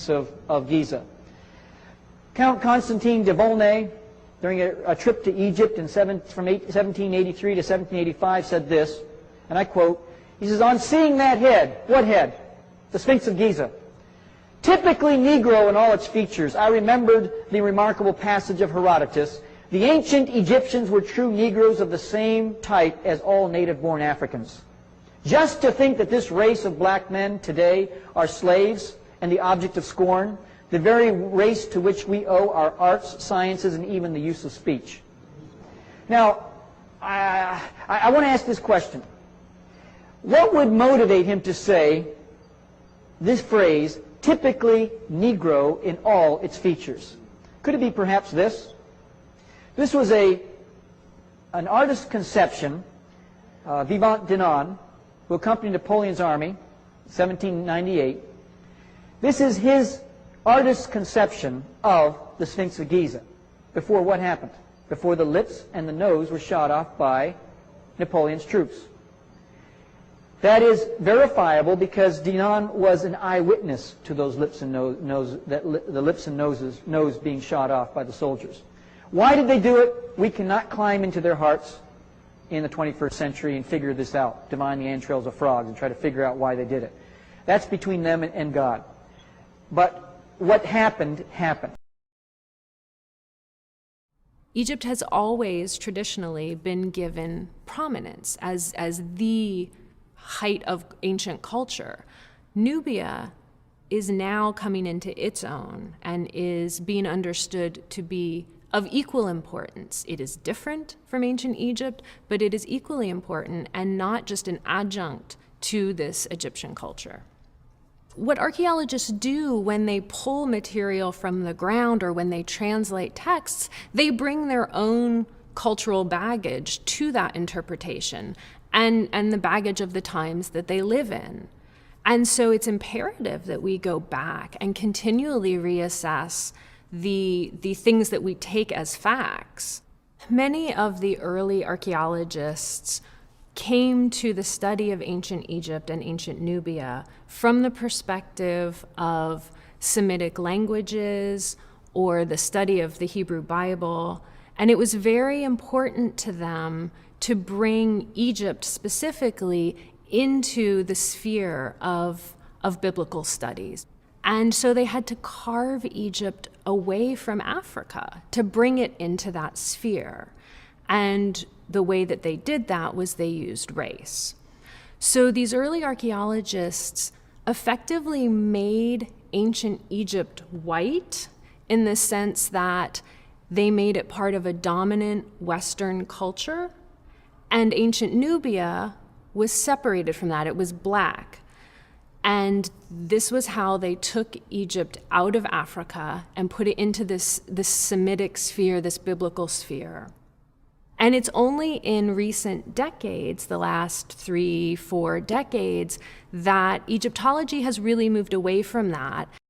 of Giza. Count Constantine de Volney, during a trip to Egypt from 1783 to 1785, said this, and I quote, he says, "On seeing that head," what head? The Sphinx of Giza. "Typically Negro in all its features, I remembered the remarkable passage of Herodotus, 'The ancient Egyptians were true Negroes of the same type as all native-born Africans.' Just to think that this race of black men today are slaves and the object of scorn, the very race to which we owe our arts, sciences, and even the use of speech." Now, I want to ask this question. What would motivate him to say this phrase, "typically Negro in all its features"? Could it be perhaps this? This was an artist's conception, Vivant Denon, who accompanied Napoleon's army, 1798. This is his artist's conception of the Sphinx of Giza. Before what happened? Before the lips and the nose were shot off by Napoleon's troops. That is verifiable because Denon was an eyewitness to those lips and the lips and nose being shot off by the soldiers. Why did they do it? We cannot climb into their hearts in the 21st century and figure this out, divine the entrails of frogs, and try to figure out why they did it. That's between them and God. But what happened, happened. Egypt has always traditionally been given prominence as the height of ancient culture. Nubia is now coming into its own and is being understood to be of equal importance. It is different from ancient Egypt, but it is equally important and not just an adjunct to this Egyptian culture. What archaeologists do when they pull material from the ground or when they translate texts, they bring their own cultural baggage to that interpretation and the baggage of the times that they live in. And so it's imperative that we go back and continually reassess the things that we take as facts. Many of the early archaeologists came to the study of ancient Egypt and ancient Nubia from the perspective of Semitic languages or the study of the Hebrew Bible, and it was very important to them to bring Egypt specifically into the sphere of biblical studies. And so they had to carve Egypt away from Africa to bring it into that sphere. And the way that they did that was they used race. So these early archaeologists effectively made ancient Egypt white in the sense that they made it part of a dominant Western culture, and ancient Nubia was separated from that. It was black. And this was how they took Egypt out of Africa and put it into this Semitic sphere, this biblical sphere. And it's only in recent decades, the last 3-4 decades, that Egyptology has really moved away from that